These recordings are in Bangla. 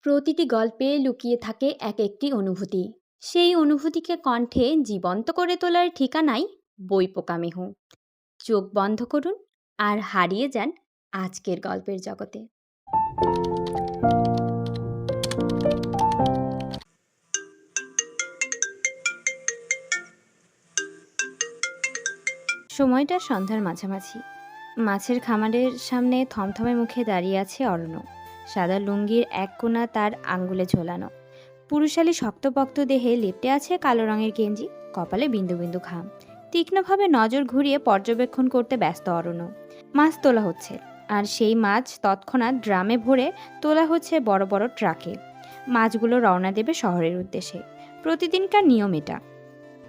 প্রতিটি গল্পে লুকিয়ে থাকে এক একটি অনুভূতি। সেই অনুভূতিকে কণ্ঠে জীবন্ত করে তোলার ঠিকানাই বইপোকামেহু। চোখ বন্ধ করুন আর হারিয়ে যান আজকের গল্পের জগতে। সময়টা সন্ধ্যার মাঝামাঝি। মাছের খামারের সামনে থমথমে মুখে দাঁড়িয়ে আছে অরণ্য। সাদা লুঙ্গির এক কোণা তার আঙ্গুলে ঝোলানো। পুরুষালী শক্তপোক্ত দেহে লেপ্টে আছে কালো রঙের গেঞ্জি, কপালে বিন্দু বিন্দু ঘাম। তীক্ষ্ণভাবে নজর ঘুরিয়ে পর্যবেক্ষণ করতে ব্যস্ত অরণ্য। মাছ তোলা হচ্ছে, আর সেই মাছ তৎক্ষণাৎ ড্রামে ভরে তোলা হচ্ছে বড় বড় ট্রাকে। মাছগুলো রওনা দেবে শহরের উদ্দেশ্যে। প্রতিদিনকার নিয়ম এটা।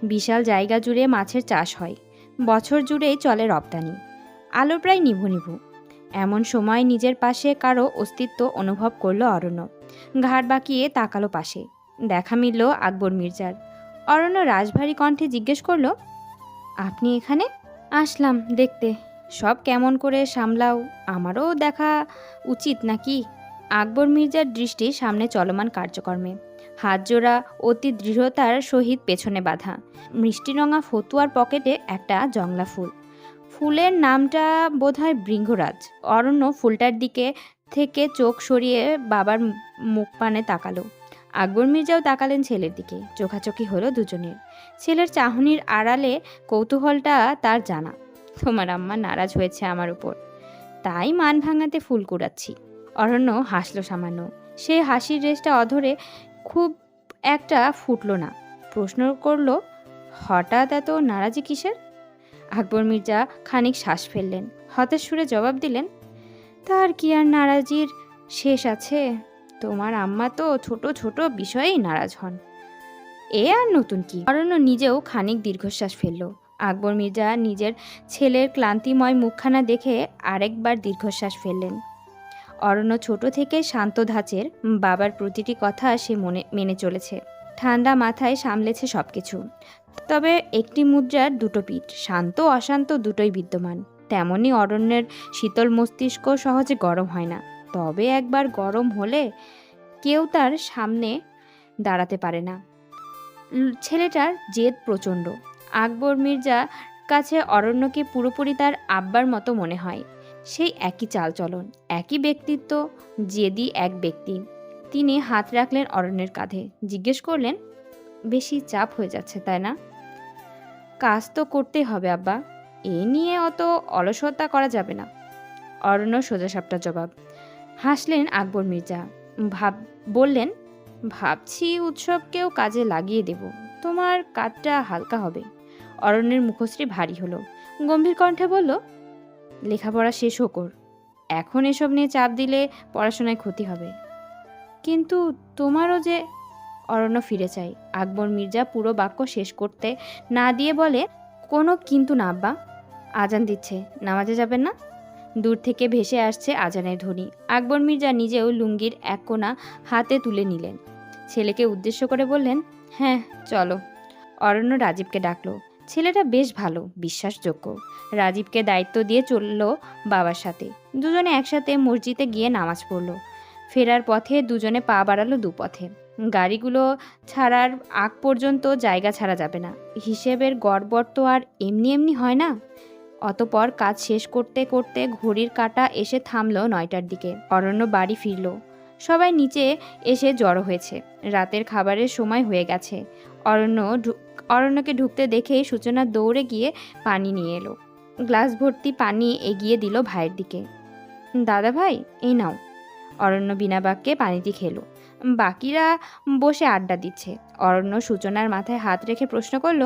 বিশাল জায়গা জুড়ে মাছের চাষ হয়, বছর জুড়েই চলে রপ্তানি। আলো প্রায় নিভু নিভু। এমন সময় নিজের পাশে কারো অস্তিত্ব অনুভব করল অরণ্য। ঘাড় বাঁকিয়ে তাকালো পাশে। দেখা মিলল আকবর মির্জার। অরণ্য রাশভারী কণ্ঠে জিজ্ঞেস করল, আপনি এখানে? আসলাম দেখতে সব কেমন করে সামলাও, আমারও দেখা উচিত নাকি? আকবর মির্জার দৃষ্টি সামনে চলমান কার্যক্রমে। হাত জোড়া অতি দৃঢ়তার সহিত পেছনে বাঁধা। মিষ্টিরঙা ফতুয়ার পকেটে একটা জংলা ফুল। ফুলের নামটা বোধহয় বৃঙ্গরাজ। অরণ্য ফুলটার দিকে থেকে চোখ সরিয়ে বাবার মুখ পানে তাকালো। আকবর মির্জাও তাকালেন ছেলের দিকে। চোখাচোখি হলো দুজনের। ছেলের চাহনির আড়ালে কৌতূহলটা তার জানা। তোমার আম্মা নারাজ হয়েছে আমার উপর, তাই মান ভাঙাতে ফুল কুড়াচ্ছি। অরণ্য হাসলো সামান্য। সে হাসির রেশটা অধরে খুব একটা ফুটল না। প্রশ্ন করল, হঠাৎ এত নারাজি কিসের? আকবর মির্জা খানিক শ্বাস ফেললেন। হতাশ সুরে জবাব দিলেন, তার কি আর নারাজির শেষ আছে? তোমার আম্মা তো ছোট ছোট বিষয়েই নারাজ হন। এ আর নতুন কি? অরণ্য নিজেও খানিক দীর্ঘশ্বাস ফেলল। আকবর মির্জা নিজের ছেলের ক্লান্তিময় মুখখানা দেখে আরেকবার দীর্ঘশ্বাস ফেললেন। অরণ্য ছোট থেকে শান্ত ধাঁচের। বাবার প্রতিটি কথা সে মেনে চলেছে। ঠান্ডা মাথায় সামলেছে সবকিছু। তবে একটি মুদ্রার দুটো পিঠ, শান্ত অশান্ত দুটোই বিদ্যমান। তেমনি অরণ্যের শীতল মস্তিষ্ক সহজে গরম হয় না। তবে একবার গরম হলে কেউ তার সামনে দাঁড়াতে পারে না। ছেলেটার জেদ প্রচণ্ড। আকবর মির্জার কাছে অরণ্যকে পুরোপুরি তার আব্বার মতো মনে হয়। সেই একই চালচলন, একই ব্যক্তিত্ব, জেদি এক ব্যক্তি। তিনি হাত রাখলেন অরণ্যের কাঁধে, জিজ্ঞেস করলেন, বেশি চাপ হয়ে যাচ্ছে তাই না? কাজ তো করতেই হবে আব্বা, এ নিয়ে অত অলসতা করা যাবে না। অরণ্য সোজাসাপটা জবাব। হাসলেন আকবর মির্জা। বললেন, ভাবছি উৎসবকেও কাজে লাগিয়ে দেব, তোমার কাজটা হালকা হবে। অরণ্যের মুখশ্রী ভারী হলো। গম্ভীর কণ্ঠে বলল, লেখাপড়া শেষ হোক ওর, এখন এসব নিয়ে চাপ দিলে পড়াশোনায় ক্ষতি হবে। কিন্তু তোমারও যে। অরণ্য ফিরে চাই। আকবর মির্জা পুরো বাক্য শেষ করতে না দিয়ে বলে, কোনো কিন্তু না আব্বা, আজান দিচ্ছে, নামাজে যাবেন না? দূর থেকে ভেসে আসছে আজানের ধ্বনি। আকবর মির্জা নিজেও লুঙ্গির এক কোণা হাতে তুলে নিলেন। ছেলেকে উদ্দেশ্য করে বললেন, হ্যাঁ চলো। অরণ্য রাজীবকে ডাকলো। ছেলেটা বেশ ভালো, বিশ্বাসযোগ্য। রাজীবকে দায়িত্ব দিয়ে চলল বাবার সাথে। দুজনে একসাথে মসজিদে গিয়ে নামাজ পড়ল। ফেরার পথে দুজনে পা বাড়ালো দুপথে। গাড়িগুলো ছাড়ার আগ পর্যন্ত জায়গা ছাড়া যাবে না। হিসেবের গড়বড় তো আর এমনি এমনি হয় না। অতপর কাজ শেষ করতে করতে ঘড়ির কাঁটা এসে থামল 9টার দিকে। অরণ্য বাড়ি ফিরল। সবাই নিচে এসে জড়ো হয়েছে। রাতের খাবারের সময় হয়ে গেছে। অরণ্যকে ঢুকতে দেখেই সূচনা দৌড়ে গিয়ে পানি নিয়ে এলো। গ্লাস ভর্তি পানি এগিয়ে দিল ভাইয়ের দিকে। দাদা ভাই, এই নাও। অরণ্য বিনা বাক্যে পানিটি খেলো। বাকিরা বসে আড্ডা দিচ্ছে। অরণ্য সূচনার মাথায় হাত রেখে প্রশ্ন করল,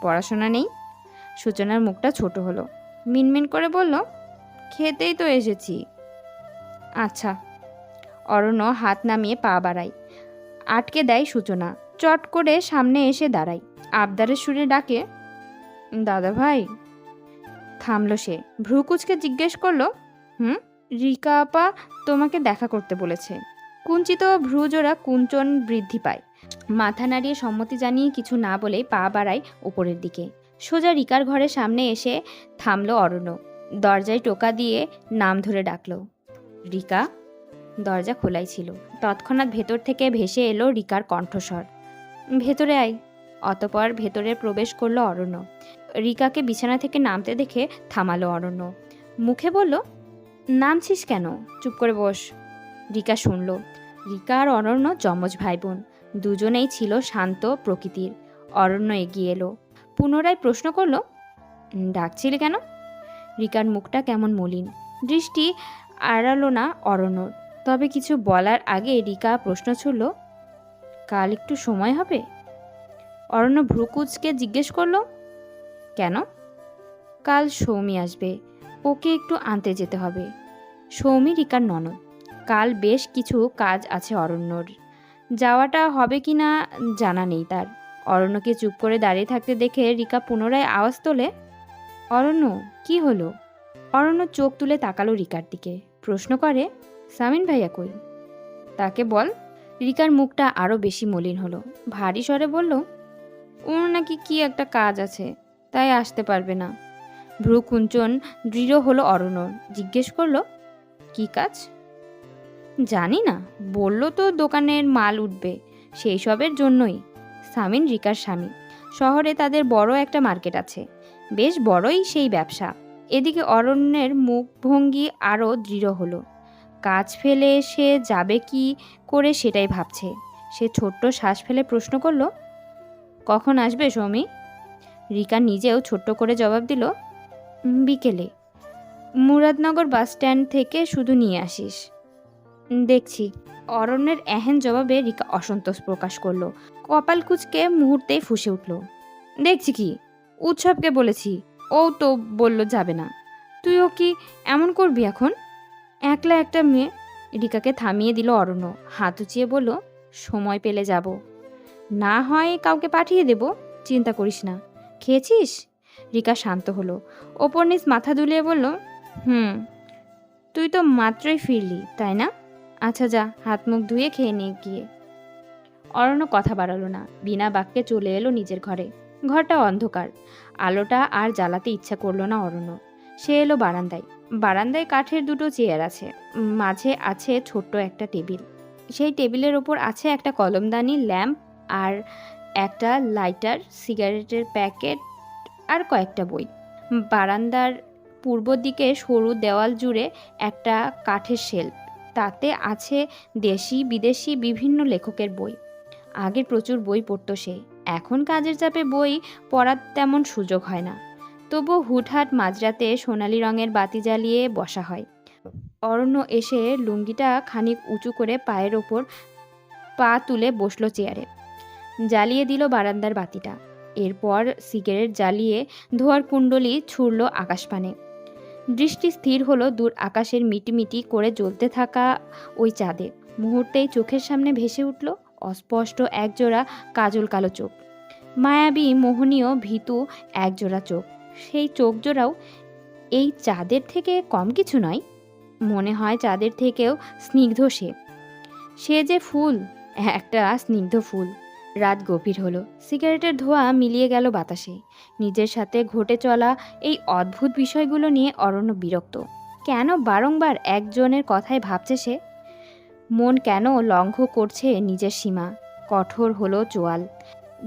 পড়াশোনা নেই? সূচনার মুখটা ছোট হলো। মিনমিন করে বলল, খেতেই তো এসেছি। আচ্ছা। অরণ্য হাত নামিয়ে পা বাড়ায়। আটকে দেয় সূচনা। চট করে সামনে এসে দাঁড়ায়। আবদারের সুরে ডাকে, দাদা ভাই। থামল সে। ভ্রুকুচকে জিজ্ঞেস করল, রিকা আপা তোমাকে দেখা করতে বলেছে। কুঞ্চিত ভ্রুজোড়া কুঞ্চন বৃদ্ধি পায়। মাথা নাড়িয়ে সম্মতি জানিয়ে কিছু না বলেই পা বাড়ায় উপরের দিকে। সোজা রিকার ঘরের সামনে এসে থামল অরণ্য। দরজায় টোকা দিয়ে নাম ধরে ডাকল, রিকা। দরজা খোলাই ছিল। তৎক্ষণাৎ ভেতর থেকে ভেসে এলো রিকার কণ্ঠস্বর, ভেতরে আয়। অতপর ভেতরে প্রবেশ করলো অরণ্য। রিকাকে বিছানা থেকে নামতে দেখে থামালো অরণ্য। মুখে বলল, নামছিস কেন? চুপ করে বস। রিকা শুনল। রিকা আর অরণ্য যমজ ভাই বোন, দুজনেই ছিল শান্ত প্রকৃতির। অরণ্য এগিয়ে এলো, পুনরায় প্রশ্ন করলো, ডাকছিলে কেন? রিকার মুখটা কেমন মলিন, দৃষ্টি আড়ালো না অরণ্যর। তবে কিছু বলার আগে রিকা প্রশ্ন ছুড়ল, কাল একটু সময় হবে? অরণ্য ভ্রুকুচকে জিজ্ঞেস করলো, কেন? কাল সৌমি আসবে, ওকে একটু আনতে যেতে হবে। সৌমি রিকার ননদ। কাল বেশ কিছু কাজ আছে অরণ্যর, যাওয়াটা হবে কি না জানা নেই তার। অরণ্যকে চুপ করে দাঁড়িয়ে থাকতে দেখে রিকা পুনরায় আওয়াজ তোলে, অরণ্য কি হলো? অরণ্য চোখ তুলে তাকালো রিকার দিকে, প্রশ্ন করে, সামিন ভাইয়া কই? তাকে বল। রিকার মুখটা আরও বেশি মলিন হলো, ভারী স্বরে বলল, ওর নাকি কি একটা কাজ আছে, তাই আসতে পারবে না। ভ্রু কুঞ্চন দৃঢ় হলো অরণ্য, জিজ্ঞেস করলো, কি কাজ? জানি না, বলল তো দোকানের মাল উঠবে, সেই সবের জন্যই। সামিন রিকার স্বামী। শহরে তাদের বড় একটা মার্কেট আছে, বেশ বড়ই সেই ব্যবসা। এদিকে অরণ্যের মুখভঙ্গি আরও দৃঢ় হলো। কাজ ফেলে সে যাবে কি করে সেটাই ভাবছে। সে ছোট্ট শ্বাস ফেলে প্রশ্ন করল, কখন আসবে সৌমি? রিকা নিজেও ছোট্ট করে জবাব দিল, বিকেলে। মুরাদনগর বাস স্ট্যান্ড থেকে শুধু নিয়ে আসিস। দেখছি। অরণ্যের এহেন জবাবে রিকা অসন্তোষ প্রকাশ করলো, কপাল কুঁচকে মুহূর্তেই ফুঁসে উঠল, দেখছি কি? উৎসবকে বলেছি, ও তো বলল যাবে না। তুইও কি এমন করবি এখন? একলা একটা মেয়ে। রিকাকে থামিয়ে দিল অরণ্য, হাত উঁচিয়ে বলল, সময় পেলে যাব, না হয় কাউকে পাঠিয়ে দেব, চিন্তা করিস না। খেয়েছিস? রিকা শান্ত হলো, ওপর নিচ মাথা দুলিয়ে বলল, তুই তো মাত্রই ফিরলি তাই না? আচ্ছা যা, হাত মুখ ধুয়ে খেয়ে নিয়ে গিয়ে। অরণ্য কথা বাড়ালো না, বিনা বাক্যে চলে এলো নিজের ঘরে। ঘরটা অন্ধকার, আলোটা আর জ্বালাতে ইচ্ছা করলো না অরণ্য। সে এলো বারান্দায়। বারান্দায় কাঠের দুটো চেয়ার আছে, মাঝে আছে ছোট্ট একটা টেবিল। সেই টেবিলের ওপর আছে একটা কলমদানি, ল্যাম্প আর একটা লাইটার, সিগারেটের প্যাকেট আর কয়েকটা বই। বারান্দার পূর্ব দিকে সরু দেওয়াল জুড়ে একটা কাঠের শেলফ, তাতে আছে দেশি বিদেশি বিভিন্ন লেখকের বই। আগে প্রচুর বই পড়তো সে, এখন কাজের চাপে বই পড়ার তেমন সুযোগ হয় না। তবুও হুটহাট মাঝরাতে সোনালি রঙের বাতি জ্বালিয়ে বসা হয়। অরণ্য এসে লুঙ্গিটা খানিক উঁচু করে পায়ের ওপর পা তুলে বসলো চেয়ারে, জ্বালিয়ে দিল বারান্দার বাতিটা। এরপর সিগারেট জ্বালিয়ে ধোয়ার কুণ্ডলি ছুড়ল আকাশপানে। দৃষ্টি স্থির হলো দূর আকাশের মিটিমিটি করে জ্বলতে থাকা ওই চাঁদে। মুহূর্তেই চোখের সামনে ভেসে উঠল অস্পষ্ট একজোড়া কাজল কালো চোখ, মায়াবী মোহনীয় ভীতু একজোড়া চোখ। সেই চোখ জোড়াও এই চাঁদের থেকে কম কিছু নয়, মনে হয় চাঁদের থেকেও স্নিগ্ধ। সে যে ফুল, একটা স্নিগ্ধ ফুল। রাত গভীর হলো, সিগারেটের ধোঁয়া মিলিয়ে গেল বাতাসে। নিজের সাথে ঘটে চলা এই অদ্ভুত বিষয়গুলো নিয়ে অরণ্য বিরক্ত। কেন বারংবার একজনের কথাই ভাবছে সে? মন কেন লঙ্ঘ করছে নিজের সীমা? কঠোর হলো চোয়াল,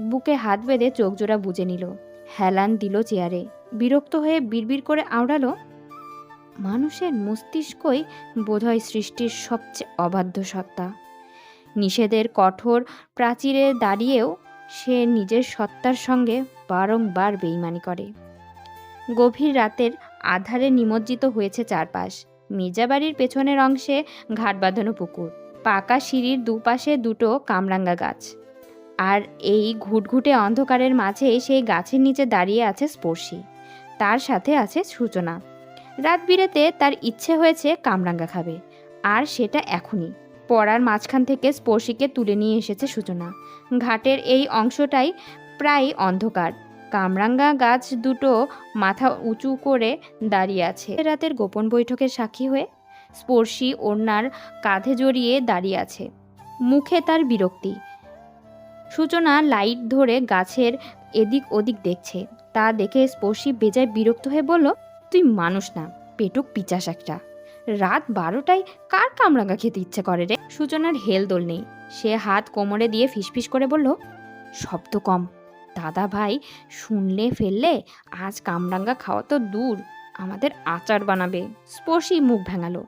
বুকে হাত বেঁধে চোখ জোড়া বুজে নিল, হেলান দিল চেয়ারে। বিরক্ত হয়ে বিড়বিড় করে আওড়ালো, মানুষের মস্তিষ্কই বোধহয় সৃষ্টির সবচেয়ে অবাধ্য সত্তা। নিষেধের কঠোর প্রাচীরে দাঁড়িয়েও সে নিজের সত্তার সঙ্গে বারংবার বেইমানি করে। গভীর রাতের আধারে নিমজ্জিত হয়েছে চারপাশ। মির্জাবাড়ির পেছনের অংশে ঘাট বাঁধানো পুকুর, পাকা সিঁড়ির দুপাশে দুটো কামরাঙ্গা গাছ, আর এই ঘুটঘুটে অন্ধকারের মাঝে সেই গাছের নিচে দাঁড়িয়ে আছে স্পর্শী, তার সাথে আছে সূচনা। রাত বিরেতে তার ইচ্ছে হয়েছে কামরাঙ্গা খাবে, আর সেটা এখনই। পড়ার মাঝখান থেকে স্পর্শীকে তুলে নিয়ে এসেছে সূচনা। ঘাটের এই অংশটাই প্রায় অন্ধকার। কামরাঙ্গা গাছ দুটো মাথা উঁচু করে দাঁড়িয়ে আছে রাতের গোপন বৈঠকের সাক্ষী হয়ে। স্পর্শী ওড়নার কাঁধে জড়িয়ে দাঁড়িয়ে আছে, মুখে তার বিরক্তি। সূচনা লাইট ধরে গাছের এদিক ওদিক দেখছে, তা দেখে স্পর্শী বেজায় বিরক্ত হয়ে বলল, তুই মানুষ না, পেটুক পিচাস একটা। রাত 12টায় কার কামরাঙা খেতে ইচ্ছে করে রে? সূচনার হেলদোল নেই। সে হাত কোমরে দিয়ে ফিসফিস করে বলল, শব্দ কম। দাদা ভাই শুনলে ফেললে আজ কামরাঙ্গা খাওয়া তো দূর, আমাদের আচার বানাবে। স্পর্শী মুখ ভেঙালো।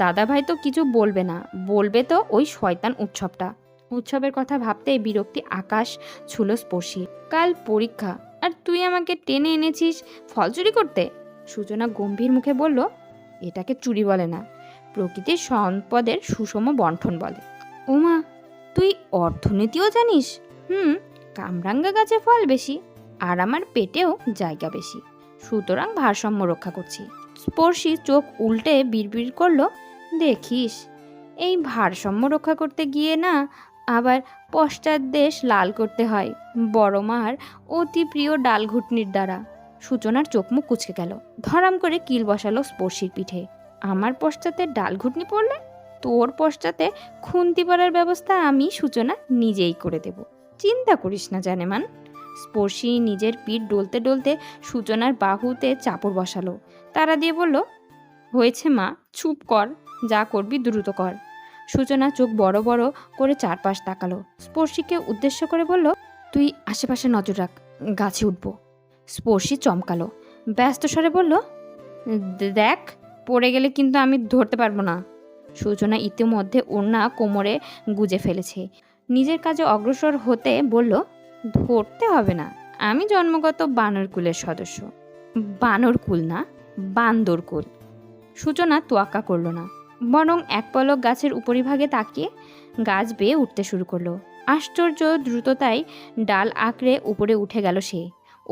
দাদা ভাই তো কিছু বলবে না, বলবে তো ওই শয়তান উৎসবটা। উৎসবের কথা ভাবতেই বিরক্তি আকাশ ছুলো স্পর্শী। কাল পরীক্ষা, আর তুই আমাকে টেনে এনেছিস ফল চুরি করতে? সূচনা গম্ভীর মুখে বলল, এটাকে চুরি বলে না, প্রকৃতির সম্পদের সুষম বন্টন বলে। ওমা, তুই অর্থনীতিও জানিস? কামরাঙ্গা গাছে ফল বেশি, আর আমার পেটেও জায়গা বেশি, সুতরাং ভারসাম্য রক্ষা করছি। স্পর্শী চোখ উল্টে বিড়বিড় করল, দেখিস এই ভারসাম্য রক্ষা করতে গিয়ে না আবার পশ্চাৎদেশ লাল করতে হয় বড় মার অতি প্রিয় ডাল ঘুটনির দ্বারা। সূচনার চোখ মুখ কুচকে গেল। ধরাম করে কিল বসালো স্পর্শীর পিঠে। আমার পশ্চাতে ডাল ঘুটনি পড়লে তোর পশ্চাতে খুন্তি পড়ার ব্যবস্থা আমি সূচনা নিজেই করে দেব, চিন্তা করিস না জানেমান। স্পর্শী নিজের পিঠ ডলতে ডলতে সূচনার বাহুতে চাপড় বসালো। তারা দিয়ে বলল, হয়েছে মা, চুপ কর, যা করবি দ্রুত কর। সূচনা চোখ বড় বড় করে চারপাশ তাকালো। স্পর্শীকে উদ্দেশ্য করে বলল, তুই আশেপাশে নজর রাখ, গাছে উঠবো। স্পর্শী চমকালো, ব্যস্ত স্বরে বলল, দেখ পড়ে গেলে কিন্তু আমি ধরতে পারবো না। সূচনা ইতিমধ্যে ওড়না কোমরে গুজে ফেলেছে। নিজের কাজে অগ্রসর হতে বলল, ধরতে হবে না, আমি জন্মগত বানরকুলের সদস্য। বানরকুল না, বান্দরকুল। সূচনা তোয়াক্কা করল না, বরং এক পলক গাছের উপরিভাগে তাকিয়ে গাছ বেয়ে উঠতে শুরু করলো। আশ্চর্য দ্রুততায় ডাল আঁকড়ে উপরে উঠে গেল সে।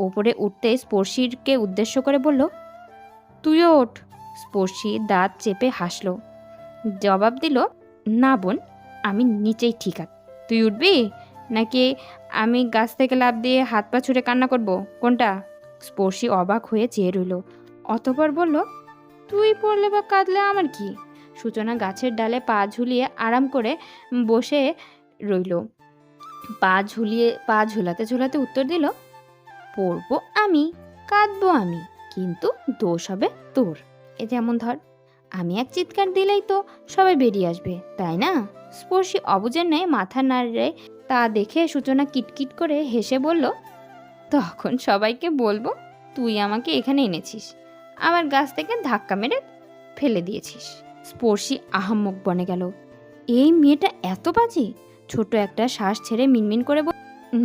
ওপরে উঠতে স্পর্শীকে উদ্দেশ্য করে বলল, তুইও ওঠ। স্পর্শী দাঁত চেপে হাসল, জবাব দিল, না বোন, আমি নিচেই ঠিক আছে। তুই উঠবি নাকি আমি গাছ থেকে লাফ দিয়ে হাত পা ছুঁড়ে কান্না করব, কোনটা? স্পর্শী অবাক হয়ে চেয়ে রইল, অতঃপর বলল, তুই পড়লে বা কাঁদলে আমার কি? সূচনা গাছের ডালে পা ঝুলিয়ে আরাম করে বসে রইল। পা ঝুলাতে ঝুলাতে উত্তর দিল, পড়বো আমি, কাঁদবো আমি, কিন্তু দোষ হবে তোর। এ যেমন ধর, আমি এক চিৎকার দিলেই তো সবাই বেরিয়ে আসবে, তাই না? স্পর্শী অবুঝের ন্যায় মাথা নাড়ে। তা দেখে সূচনা কিটকিট করে হেসে বলল, তখন সবাইকে বলবো তুই আমাকে এখানে এনেছিস, আমার গাছ থেকে ধাক্কা মেরে ফেলে দিয়েছিস। স্পর্শী আহাম্মক বনে গেল, এই মেয়েটা এত বাজে। ছোট একটা শ্বাস ছেড়ে মিনমিন করে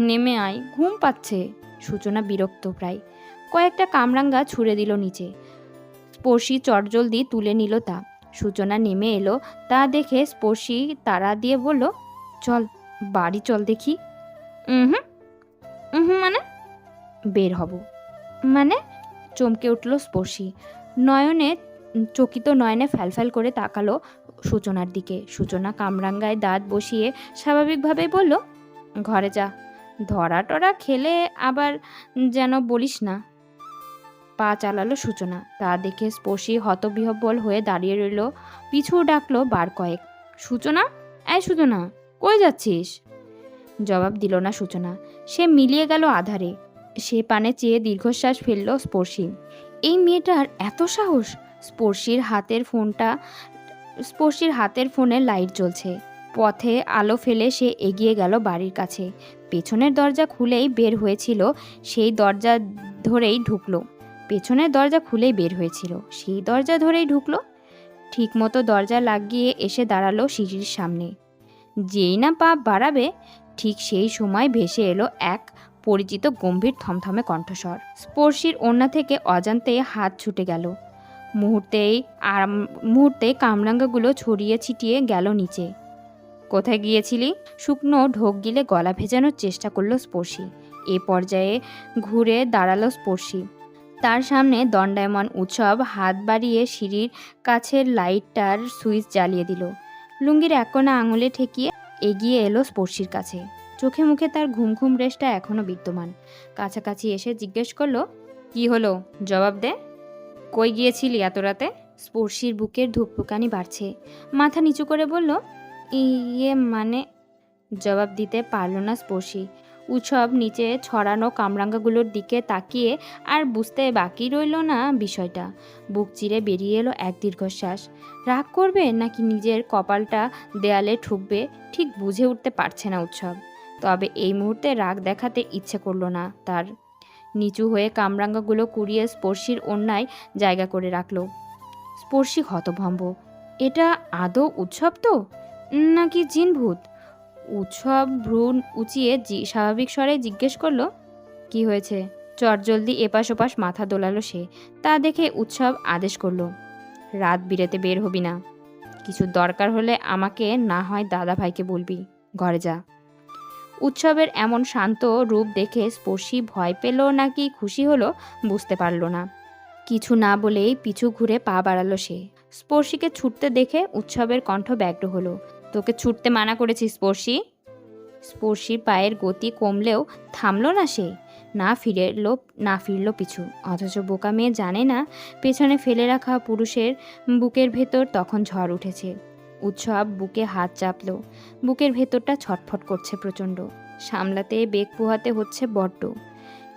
নেমে আয়, ঘুম পাচ্ছে। সূচনা বিরক্ত প্রায় কয়েকটা কামরাঙ্গা ছুঁড়ে দিল নিচে। স্পর্শী চটজলদি তুলে নিল তা। সূচনা নেমে এলো, তা দেখে স্পর্শী তাড়া দিয়ে বলল, চল বাড়ি চল দেখি। হুম মানে? বের হব মানে? চমকে উঠল স্পর্শী, চকিত নয়নে ফ্যালফ্যাল করে তাকালো সূচনার দিকে। সূচনা কামরাঙ্গায় দাঁত বসিয়ে স্বাভাবিকভাবেই বলল, ঘরে যা, ধরা টরা খেলে আবার যেন বলিস না। পা চালালো সূচনা। তা দেখে স্পর্শী হতবিহ্বল হয়ে দাঁড়িয়ে রইল। পিছু ডাকলো বার কয়েক, সূচনা, এই সূচনা, কই যাচ্ছিস? জবাব দিল না সূচনা। সে মিলিয়ে গেল আধারে। সে পানে চেয়ে দীর্ঘশ্বাস ফেলল স্পর্শী। এই মেয়েটার এত সাহস! স্পর্শীর হাতের ফোনে লাইট জ্বলছে। পথে আলো ফেলে সে এগিয়ে গেল বাড়ির কাছে। পেছনের দরজা খুলেই বের হয়েছিল, সেই দরজা ধরেই ঢুকলো। সেই দরজা ধরেই ঢুকলো। ঠিক মতো দরজা লাগিয়ে এসে দাঁড়ালো সিঁড়ির সামনে। যেই না পা বাড়াবে, ঠিক সেই সময় ভেসে এলো এক পরিচিত গম্ভীর থমথমে কণ্ঠস্বর। স্পর্শীর ওড়না থেকে অজান্তে হাত ছুটে গেল। মুহূর্তে কামরাঙ্গাগুলো ছড়িয়ে ছিটিয়ে গেল নিচে। কোথায় গিয়েছিলি? শুকনো ঢোক গিলে গলা ভেজানোর চেষ্টা করলো স্পর্শী। এ পর্যায়ে ঘুরে দাঁড়ালো স্পর্শী। তার সামনে দণ্ডায়মান উৎসব হাত বাড়িয়ে সিঁড়ির কাছের লাইটটার সুইচ জ্বালিয়ে দিল। লুঙ্গির এক কোণা আঙুলে ঠেকিয়ে এগিয়ে এলো স্পর্শীর কাছে। চোখে মুখে তার ঘুম ঘুম রেশটা এখনো বিদ্যমান। কাছাকাছি এসে জিজ্ঞেস করলো, কি হলো, জবাব দে। কই গিয়েছিলি এত রাতে? স্পর্শীর বুকের ধুকপুকানি বাড়ছে। মাথা নিচু করে বলল, ইয়ে মানে। জবাব দিতে পারল না স্পর্শী। উৎসব নিচে ছড়ানো কামরাঙ্গাগুলোর দিকে তাকিয়ে আর বুঝতে বাকি রইল না বিষয়টা। বুক চিরে বেরিয়ে এলো এক দীর্ঘশ্বাস। রাগ করবে নাকি নিজের কপালটা দেয়ালে ঠুকবে ঠিক বুঝে উঠতে পারছে না উৎসব। তবে এই মুহূর্তে রাগ দেখাতে ইচ্ছে করল না তার। নিচু হয়ে কামরাঙ্গাগুলো কুড়িয়ে স্পর্শীর ওড়নায় জায়গা করে রাখল। স্পর্শী হতভম্ব। এটা আদৌ উৎসব তো, নাকি জিনভূত? উৎসব ভ্রূ উঁচিয়ে স্বাভাবিক স্বরে জিজ্ঞেস করলো, কি হয়েছে? চটজলদি এপাশ ওপাশ মাথা দোলালো সে। তা দেখে উৎসব আদেশ করলো, রাত বিরেতে বের হবি না। কিছু দরকার হলে আমাকে না হয় দাদা ভাইকে বলবি। ঘরে যা। উৎসবের এমন শান্ত রূপ দেখে স্পর্শী ভয় পেল নাকি খুশি হলো বুঝতে পারল না। কিছু না বলেই পিছু ঘুরে পা বাড়ালো সে। স্পর্শীকে ছুটতে দেখে উৎসবের কণ্ঠ ব্যগ্র হলো, তোকে ছুটতে মানা করেছি স্পর্শী। স্পর্শীর পায়ের গতি কমলেও থামল না সে। না ফিরল পিছু। অথচ বোকা মেয়ে জানে না পেছনে ফেলে রাখা পুরুষের বুকের ভেতর তখন ঝড় উঠেছে। উৎসব বুকে হাত চাপল। বুকের ভেতরটা ছটফট করছে প্রচণ্ড। সামলাতে বেগ পোহাতে হচ্ছে বড্ড।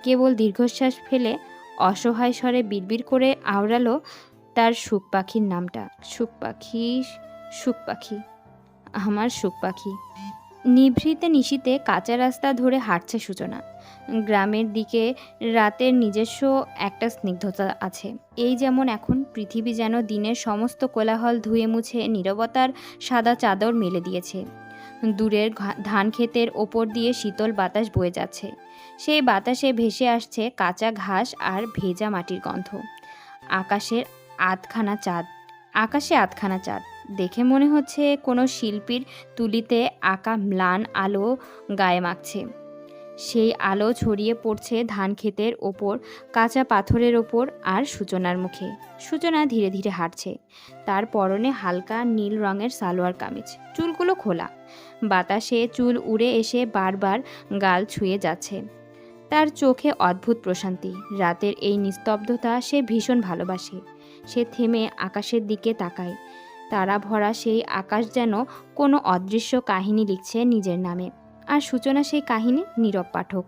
কেবল দীর্ঘশ্বাস ফেলে অসহায় স্বরে বিড়বিড় করে আওড়ালো তার সুখ পাখির নামটা। সুখ পাখি, সুখ পাখি, আমার সুখ পাখি। নিভৃতে নিশীতে কাঁচা রাস্তা ধরে হাঁটছে সূচনা। গ্রামের দিকে রাতের নিজস্ব একটা স্নিগ্ধতা আছে। এই যেমন এখন পৃথিবী যেন দিনের সমস্ত কোলাহল ধুয়ে মুছে নীরবতার সাদা চাদর মেলে দিয়েছে। দূরের ধান ক্ষেতের ওপর দিয়ে শীতল বাতাস বয়ে যাচ্ছে। সেই বাতাসে ভেসে আসছে কাঁচা ঘাস আর ভেজা মাটির গন্ধ। আকাশে আধখানা চাঁদ। দেখে মনে হচ্ছে কোনো শিল্পীর তুলিতে আঁকা ম্লান আলো গায়ে মাখছে। সেই আলো ছড়িয়ে পড়ছে ধান ক্ষেতের ওপর, কাঁচা পাথরের ওপর আর সূচনার মুখে। সূচনা ধীরে ধীরে হাঁটছে। তার পরনে হালকা নীল রঙের সালোয়ার কামিজ, চুলগুলো খোলা। বাতাসে চুল উড়ে এসে বারবার গাল ছুঁয়ে যাচ্ছে। তার চোখে অদ্ভুত প্রশান্তি। রাতের এই নিস্তব্ধতা সে ভীষণ ভালোবাসে। সে থেমে আকাশের দিকে তাকায়। তারা ভরা সেই আকাশ যেন কোনো অদৃশ্য কাহিনী লিখছে নিজের নামে। আর সূচনা সেই কাহিনী নীরব পাঠক।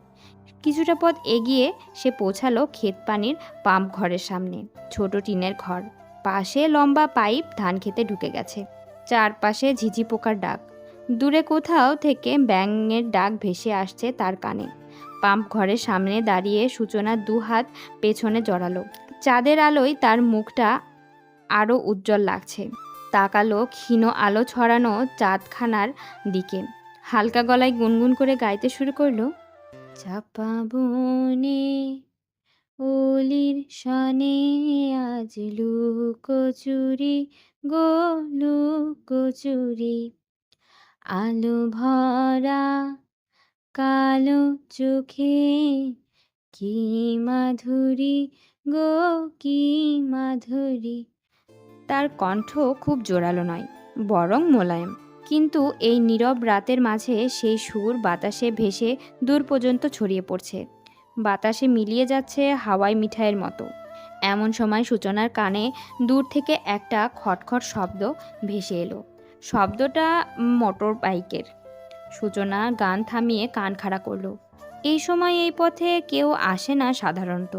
কিছুটা পথ এগিয়ে সে পৌঁছালো ক্ষেত পানির পাম্প ঘরের সামনে। ছোট টিনের ঘর, পাশে লম্বা পাইপ ধান খেতে ঢুকে গেছে। চারপাশে ঝিঝি পোকার ডাক। দূরে কোথাও থেকে ব্যাঙের ডাক ভেসে আসছে তার কানে। পাম্প ঘরের সামনে দাঁড়িয়ে সূচনা দুহাত পেছনে জড়ালো। চাঁদের আলোয় তার মুখটা আরও উজ্জ্বল লাগছে। তাকালো ক্ষীণ আলো ছড়ানো চাঁদখানার দিকে। হালকা গলায় গুনগুন করে গাইতে শুরু করলো, চাপা বনে অলির সনে আজ লুকোচুরি গো লুকোচুরি, আলো ভরা কালো চোখে কি মাধুরী গো কি মাধুরী। তার কণ্ঠ খুব জোরালো নয়, বরং মোলায়েম। কিন্তু এই নীরব রাতের মাঝে সেই সুর বাতাসে ভেসে দূর পর্যন্ত ছড়িয়ে পড়ছে। বাতাসে মিলিয়ে যাচ্ছে হাওয়াই মিঠাইয়ের মতো। এমন সময় সূচনার কানে দূর থেকে একটা খটখট শব্দ ভেসে এলো। শব্দটা মোটর বাইকের। সূচনা গান থামিয়ে কান খাড়া করলো। এই সময় এই পথে কেউ আসে না সাধারণত।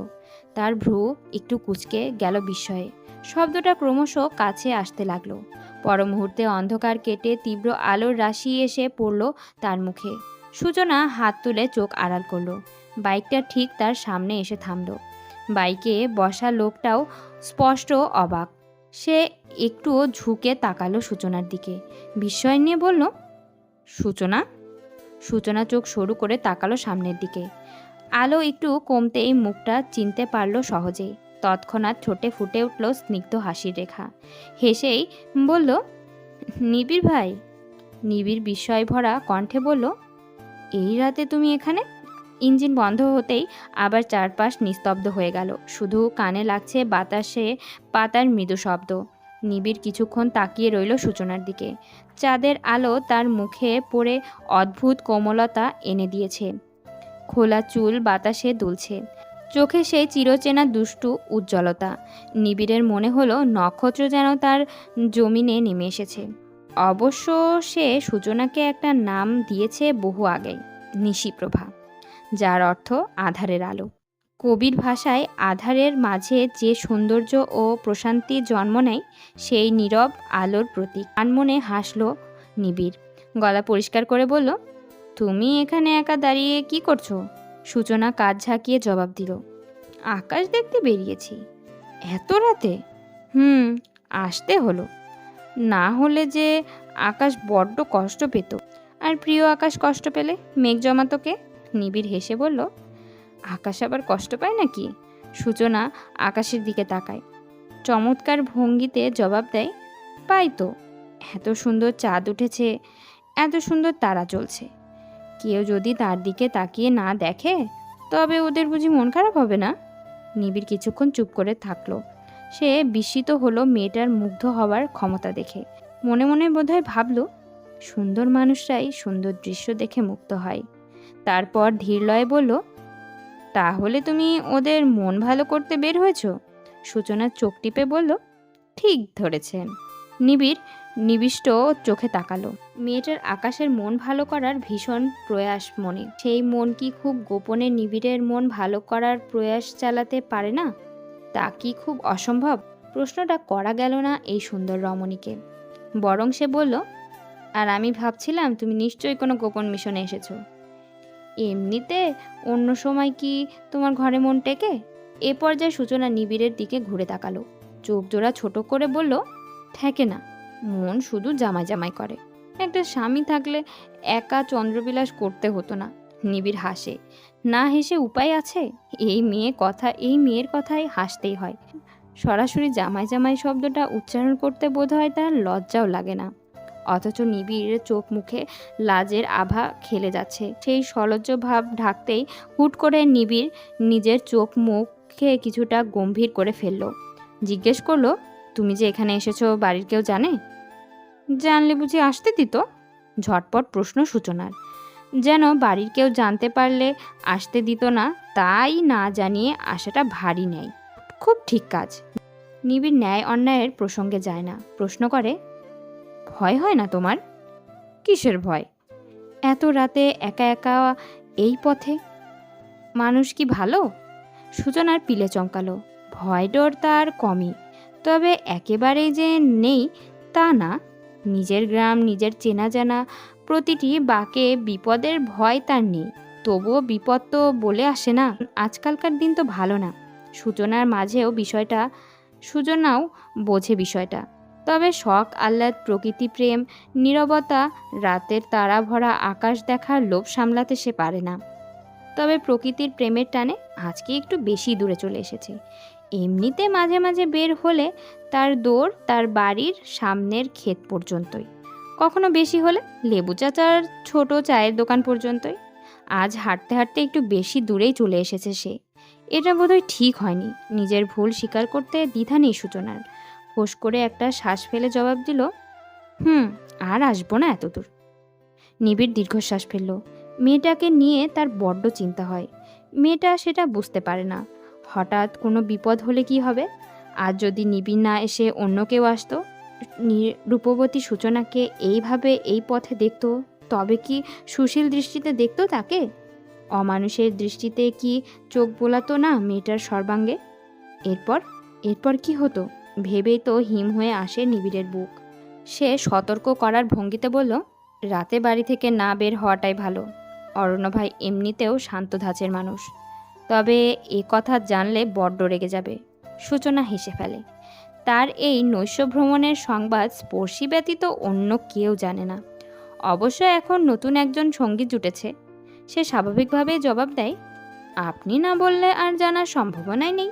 তার ভ্রু একটু কুঁচকে গেল বিস্ময়ে। শব্দটা ক্রমশ কাছে আসতে লাগলো। পর মুহূর্তে অন্ধকার কেটে তীব্র আলোর রাশি এসে পড়ল তার মুখে। সূচনা হাত তুলে চোখ আড়াল করলো। বাইকটা ঠিক তার সামনে এসে থামল। বাইকে বসা লোকটাও স্পষ্ট অবাক। সে একটু ঝুঁকে তাকালো সূচনার দিকে। বিস্ময় নিয়ে বলল, সূচনা? সূচনা চোখ সরু করে তাকালো সামনের দিকে। আলো একটু কমতেই মুখটা চিনতে পারল সহজেই। তৎক্ষণাৎ ঠোঁটে ফুটে উঠল স্নিগ্ধ হাসির রেখা। হেসেই বলল, নিবিড় ভাই। নিবিড় বিস্ময় ভরা কণ্ঠে বলল, এই রাতে তুমি এখানে? ইঞ্জিন বন্ধ হতেই আবার চারপাশ নিস্তব্ধ হয়ে গেল। শুধু কানে লাগছে বাতাসে পাতার মৃদু শব্দ। নিবিড় কিছুক্ষণ তাকিয়ে রইল সূচনার দিকে। চাঁদের আলো তার মুখে পড়ে অদ্ভুত কোমলতা এনে দিয়েছে। খোলা চুল বাতাসে দুলছে। চোখে সেই চিরচেনা দুষ্টু উজ্জ্বলতা। নিবিড়ের মনে হলো নক্ষত্র যেন তার জমিনে নেমে এসেছে। অবশ্য সে সূচনাকে একটা নাম দিয়েছে বহু আগেই, নিশিপ্রভা। যার অর্থ আধারের আলো। কবির ভাষায় আধারের মাঝে যে সৌন্দর্য ও প্রশান্তির জন্ম নেয় সেই নীরব আলোর প্রতীক। আনমনে হাসল নিবিড়, গলা পরিষ্কার করে বলল, তুমি এখানে একা দাঁড়িয়ে কি করছো? সূচনা কাঁধ ঝাঁকিয়ে জবাব দিল, আকাশ দেখতে বেরিয়েছি। এত রাতে? আসতে হলো, না হলে যে আকাশ বড্ড কষ্ট পেত। আর প্রিয় আকাশ কষ্ট পেলে মেঘ জমাতো কে? নিবিড় হেসে বলল, আকাশ আবার কষ্ট পায় নাকি? সূচনা আকাশের দিকে তাকায়, চমৎকার ভঙ্গিতে জবাব দেয়, পাই তো। এত সুন্দর চাঁদ উঠেছে, এত সুন্দর তারা চলছে, কেউ যদি তার দিকে তাকিয়ে না দেখে তবে ওদের বুঝি মন খারাপ হবে না? নিবিড় কিছুক্ষণ চুপ করে থাকলো। সে বিস্মিত হলো মেয়েটার মুগ্ধ হওয়ার ক্ষমতা দেখে। মনে মনে বোধহয় ভাবল, সুন্দর মানুষরাই সুন্দর দৃশ্য দেখে মুগ্ধ হয়। তারপর ধীর লয়ে বলল, তাহলে তুমি ওদের মন ভালো করতে বের হয়েছো? সূচনা চোখ টিপে বলল, ঠিক ধরেছেন। নিবিড় নিবিষ্ট চোখে তাকালো। মেয়েটার আকাশের মন ভালো করার ভীষণ প্রয়াস মনে। সেই মন কি খুব গোপনে নিবিড়ের মন ভালো করার প্রয়াস চালাতে পারে না? তা কি খুব অসম্ভব? প্রশ্নটা করা গেল না এই সুন্দর রমণীকে। বরং সে বলল, আর আমি ভাবছিলাম তুমি নিশ্চয়ই কোনো গোপন মিশনে এসেছো। এমনিতে অন্য সময় কি তোমার ঘরে মন টেকে? এ পর্যায়ে সূচনা নিবিড়ের দিকে ঘুরে তাকালো, চোখ জোড়া ছোট করে বলল, ঠেকে না, মন শুধু জামাই জামাই করে। একটা স্বামী থাকলে একা চন্দ্রবিলাস করতে হতো না। নিবিড় হাসে, না হেসে উপায় আছে? এই মেয়ের কথায় হাসতেই হয়। সরাসরি জামাই জামাই শব্দটা উচ্চারণ করতে বোধহয় তার লজ্জাও লাগে না। অথচ নিবিড়ের চোখ মুখে লাজের আভা খেলে যাচ্ছে। সেই সলজ্জ ভাব ঢাকতেই হুট করে নিবিড় নিজের চোখ মুখে কিছুটা গম্ভীর করে ফেলল। জিজ্ঞেস করলো, তুমি যে এখানে এসেছো বাড়ির কেউ জানে? জানলে বুঝি আসতে দিত? ঝটপট প্রশ্ন সূচনার। যেন বাড়ির কেউ জানতে পারলে আসতে দিত না, তাই না জানিয়ে আসাটা ভারী নেয়। খুব ঠিক কাজ। নিবিড় ন্যায় অন্যায়ের প্রসঙ্গে যায় না। প্রশ্ন করে, ভয় হয় না তোমার? কিসের ভয়? এত রাতে একা একা এই পথে? মানুষ কি ভালো? সূচনার পিলে চমকালো। ভয় ডর তার কমই, তবে একেবারেই যে নেই তা না। নিজের গ্রাম, নিজের চেনা জানা প্রতিটি বাঁকে বিপদের ভয় তার নেই। তবুও বিপদ তো বলে আসে না। আজকালকার দিন তো ভালো না। সুজনাও বোঝে বিষয়টা। তবে শখ আহ্লাদ, প্রকৃতি প্রেম, নীরবতা, রাতের তারা ভরা আকাশ দেখার লোভ সামলাতে সে পারে না। তবে প্রকৃতির প্রেমের টানে আজকে একটু বেশি দূরে চলে এসেছে। এমনিতে মাঝে মাঝে বের হলে তার দৌড় তার বাড়ির সামনের ক্ষেত পর্যন্তই, কখনো বেশি হলে লেবু চাচার ছোট চায়ের দোকান পর্যন্তই। আজ হাঁটতে হাঁটতে একটু বেশি দূরেই চলে এসেছে সে। এটা বোধহয় ঠিক হয়নি। নিজের ভুল স্বীকার করতে দ্বিধা নেই সূচনার। ফোঁস করে একটা শ্বাস ফেলে জবাব দিল, আর আসবো না এত দূর। নিবিড় দীর্ঘশ্বাস ফেলল। মেয়েটাকে নিয়ে তার বড্ড চিন্তা হয়। মেয়েটা সেটা বুঝতে পারে না। হঠাৎ কোনো বিপদ হলে কি হবে? আজ যদি নিবিড় না এসে অন্য কেউ আসতো, রূপবতী সূচনাকে এইভাবে এই পথে দেখত, তবে কি সুশীল দৃষ্টিতে দেখতো তাকে? অমানুষের দৃষ্টিতে কি চোখ বোলাতো না মেয়েটার সর্বাঙ্গে? এরপর কি হতো ভেবেই তো হিম হয়ে আসে নিবিড়ের বুক। সে সতর্ক করার ভঙ্গিতে বলল, রাতে বাড়ি থেকে না বের হওয়াটাই ভালো। অরণ্য ভাই এমনিতেও শান্ত ধাঁচের মানুষ, তবে এ কথা জানলে বড্ড রেগে যাবে। সূচনা হেসে ফেলে। তার এই নৈশ ভ্রমণের সংবাদ স্পর্শী ব্যতীত অন্য কেউ জানে না। অবশ্য এখন নতুন একজন সঙ্গী জুটেছে। সে স্বাভাবিকভাবেই জবাব দেয়, আপনি না বললে আর জানার সম্ভাবনাই নেই।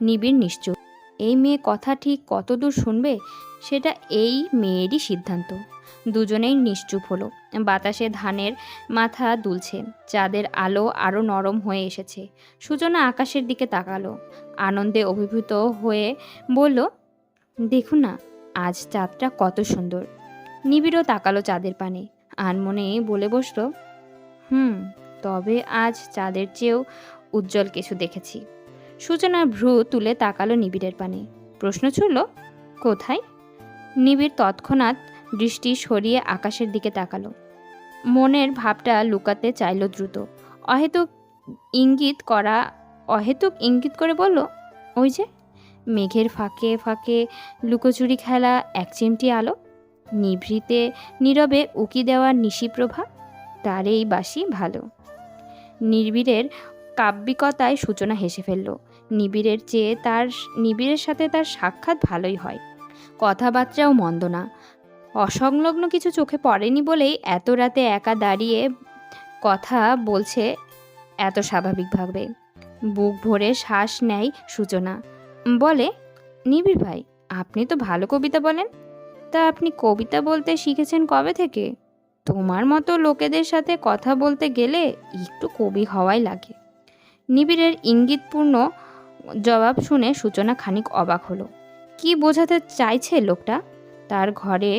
নিবিড় নিশ্চুপ। এই মেয়ে কথা ঠিক কতদূর শুনবে সেটা এই মেয়েরই সিদ্ধান্ত। দুজনেই নিশ্চুপ হলো। বাতাসে ধানের মাথা দুলছে, চাঁদের আলো আরও নরম হয়ে এসেছে। সূচনা আকাশের দিকে তাকালো, আনন্দে অভিভূত হয়ে বলল, দেখুন না আজ চাঁদটা কত সুন্দর। নিবিড়ও তাকালো চাঁদের পানে, আনমনে বলে বসল, তবে আজ চাঁদের চেয়েও উজ্জ্বল কিছু দেখেছি। সূচনা ভ্রু তুলে তাকালো নিবিড়ের পানে। প্রশ্ন ছুড়ল, কোথায়? নিবিড় তৎক্ষণাৎ দৃষ্টি সরিয়ে আকাশের দিকে তাকালো। মনের ভাবটা লুকাতে চাইল দ্রুত। অহেতুক ইঙ্গিত করে বলল, ওই যে মেঘের ফাঁকে ফাঁকে লুকোচুরি খেলা এক চিমটি আলো, নিভৃতে নীরবে উকি দেওয়া নিশিপ্রভা, তার এই বাসি ভালো। নিবিড়ের কাব্যিকতায় সূচনা হেসে ফেলল। নিবিড়ের সাথে তার সাক্ষাৎ ভালোই হয়, কথাবার্তাও মন্দ না। অসংলগ্ন কিছু চোখে পড়েনি বলেই এত রাতে একা দাঁড়িয়ে কথা বলছে এত স্বাভাবিকভাবে। বুক ভরে শ্বাস নেয় সূচনা, বলে, নিবিড় ভাই, আপনি তো ভালো কবিতা বলেন, তা আপনি কবিতা বলতে শিখেছেন কবে থেকে? তোমার মতো লোকেদের সাথে কথা বলতে গেলে একটু কবি হওয়াই লাগে। নিবিড়ের ইঙ্গিতপূর্ণ জবাব শুনে সূচনা খানিক অবাক হলো। কি বোঝাতে চাইছে লোকটা? তার ঘরে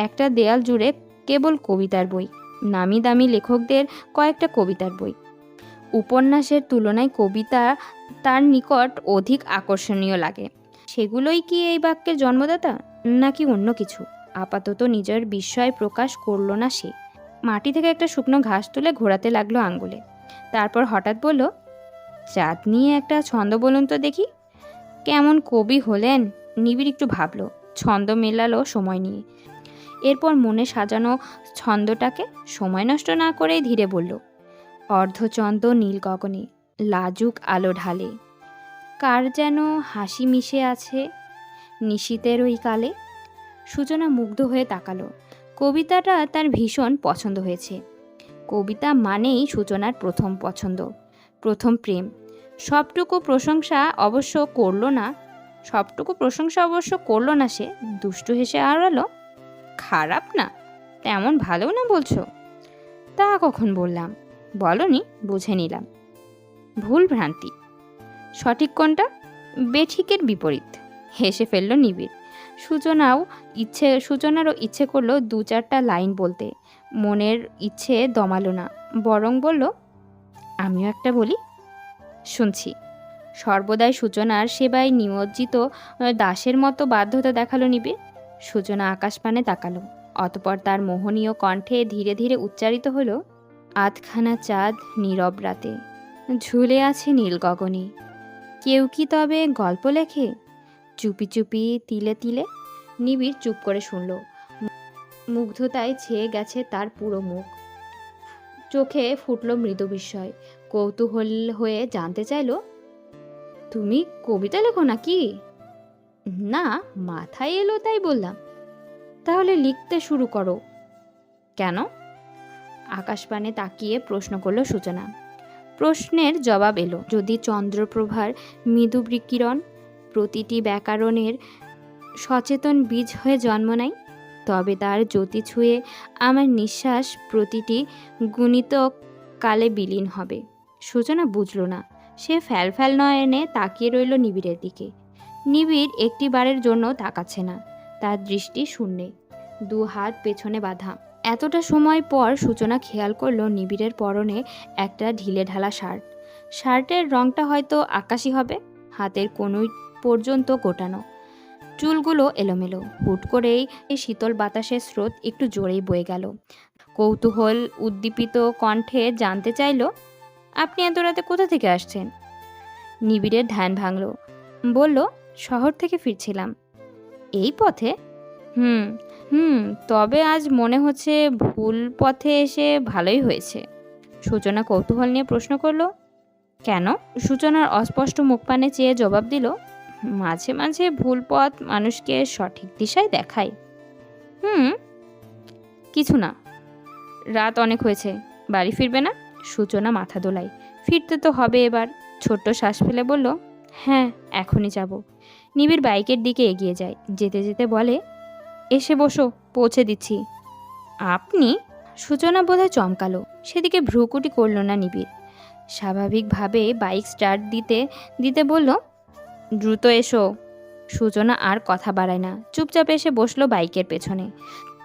একটা দেয়াল জুড়ে কেবল কবিতার বই, নামি দামি লেখকদের কয়েকটা কবিতার বই। উপন্যাসের তুলনায় কবিতা তার নিকট অধিক আকর্ষণীয় লাগে। সেগুলোই কি এই বাক্যের জন্মদাতা, নাকি অন্য কিছু? আপাতত নিজের বিস্ময় প্রকাশ করল না সে। মাটি থেকে একটা শুকনো ঘাস তুলে ঘোরাতে লাগলো আঙ্গুলে। তারপর হঠাৎ বলল, চাঁদ নিয়ে একটা ছন্দ বলুন তো দেখি। কেমন কবি হলেন! নিবিড় একটু ভাবল, ছন্দ মেলালো সময় নিয়ে। এরপর মনে সাজানো ছন্দটাকে সময় নষ্ট না করেই ধীরে বলল, অর্ধচন্দ্র নীল গগনে লাজুক আলো ঢালে, কার যেন হাসি মিশে আছে নিশীতের ওই কালে। সূচনা মুগ্ধ হয়ে তাকালো। কবিতাটা তার ভীষণ পছন্দ হয়েছে। কবিতা মানেই সূচনার প্রথম পছন্দ, প্রথম প্রেম। সবটুকু প্রশংসা অবশ্য করল না সে। দুষ্টু হেসে আওড়ালো, খারাপ না, তেমন ভালো না বলছো? তা কখন বললাম? বলনি, বুঝে নিলাম। ভুল ভ্রান্তি। সঠিক কোনটা? বেঠিকের বিপরীত। হেসে ফেলল নিবিড়। সূচনারও ইচ্ছে করলো দু চারটা লাইন বলতে। মনের ইচ্ছে দমালো না, বরং বলল, আমিও একটা বলি। শুনছি। সর্বদাই সূচনার সেবায় নিমজ্জিত দাসের মতো বাধ্যতা দেখালো নিবিড়। সূচনা আকাশপানে তাকালো। অতপর তার মোহনীয় কণ্ঠে ধীরে ধীরে উচ্চারিত হলো, আধখানা চাঁদ নীরব রাতে ঝুলে আছে নীল গগনে, কেউ কি তবে গল্প লেখে চুপি চুপি তিলে তিলে? নিবিড় চুপ করে শুনল। মুগ্ধতায় ছেয়ে গেছে তার পুরো মুখ। চোখে ফুটল মৃদু বিস্ময়। কৌতূহল হয়ে জানতে চাইল, তুমি কবিতা লেখো নাকি? না, মাথায় এলো তাই বললাম। তাহলে লিখতে শুরু করো। কেন? আকাশপানে তাকিয়ে প্রশ্ন করল সূচনা। প্রশ্নের জবাব এলো, যদি চন্দ্রপ্রভার মৃদু বিকিরণ প্রতিটি ব্যাকরণের সচেতন বীজ হয়ে জন্ম নেয়, তবে তার জ্যোতি ছুঁয়ে আমার নিঃশ্বাস প্রতিটি গুণিতক কালে বিলীন হবে। সূচনা বুঝল না। সে ফ্যালফ্যাল নয়নে তাকিয়ে রইল নিবিড়ের দিকে। নিবিড় একটি বারের জন্য তাকাচ্ছে না, তার দৃষ্টি শূন্যে, দু হাত পেছনে বাঁধা। এতটা সময় পর সূচনা খেয়াল করল নিবিড়ের পরনে একটা ঢিলে ঢালা শার্ট। শার্টের রংটা হয়তো আকাশি হবে, হাতের কনুই পর্যন্ত গোটানো, চুলগুলো এলোমেলো। হুট করেই এই শীতল বাতাসের স্রোত একটু জোরেই বয়ে গেল। কৌতূহল উদ্দীপিত কণ্ঠে জানতে চাইল, আপনি এত রাতে কোথা থেকে আসছেন? নিবিড়ের ধ্যান ভাঙল। বলল, শহর থেকে ফিরছিলাম। এই পথে? হুম হুম তবে আজ মনে হচ্ছে ভুল পথে এসে ভালোই হয়েছে। সূচনা কৌতূহল নিয়ে প্রশ্ন করল, কেন? সূচনার অস্পষ্ট মুখপানে চেয়ে জবাব দিল, মাঝে মাঝে ভুল পথ মানুষকে সঠিক দিশায় দেখায়। কিছু না, রাত অনেক হয়েছে, বাড়ি ফিরবে না? সূচনা মাথা দোলায়। ফিরতে তো হবে এবার। ছোট্ট শ্বাস ফেলে বলল, হ্যাঁ, এখনই যাব। নিবিড় বাইকের দিকে এগিয়ে যায়। যেতে যেতে বলে, এসে বসো, পৌঁছে দিচ্ছি। আপনি? সূচনা বোধহয় চমকালো। সেদিকে ভ্রুকুটি করল না নিবিড়। স্বাভাবিকভাবে বাইক স্টার্ট দিতে দিতে বলল, দ্রুত এসো। সূচনা আর কথা বাড়ায় না, চুপচাপ এসে বসলো বাইকের পেছনে।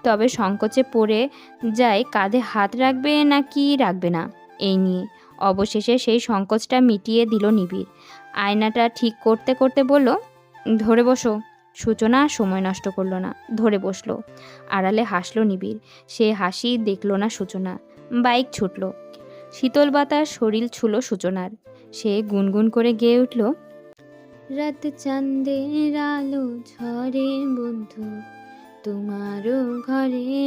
তবে সংকোচে পড়ে যায় কাঁধে হাত রাখবে নাকি রাখবে না এই নিয়ে। অবশেষে সেই সংকোচটা মিটিয়ে দিল নিবিড়। আয়নাটা ঠিক করতে করতে বলল, ধরে বসো। সূচনা সময় নষ্ট করল না, ধরে বসলো। আড়ালে হাসলো নিবিড়। সে হাসি দেখল না সূচনা। বাইক ছুটল। শীতল বাতাস শরীর ছুলো সূচনার। সে গুনগুন করে গেয়ে উঠল, রাত চাঁদের আলো ঝরে বন্ধু তোমারও ঘরে,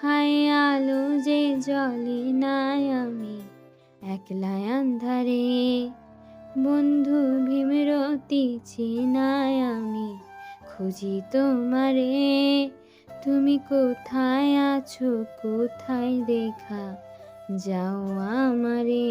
হায় আলো যে জ্বলে নাই আমি একলা আন্ধারে, বন্ধু ভীমরতি চেনাই আমি খুঁজি তোমারে, তুমি কোথায় আছো কোথায় দেখা যাও আমারে।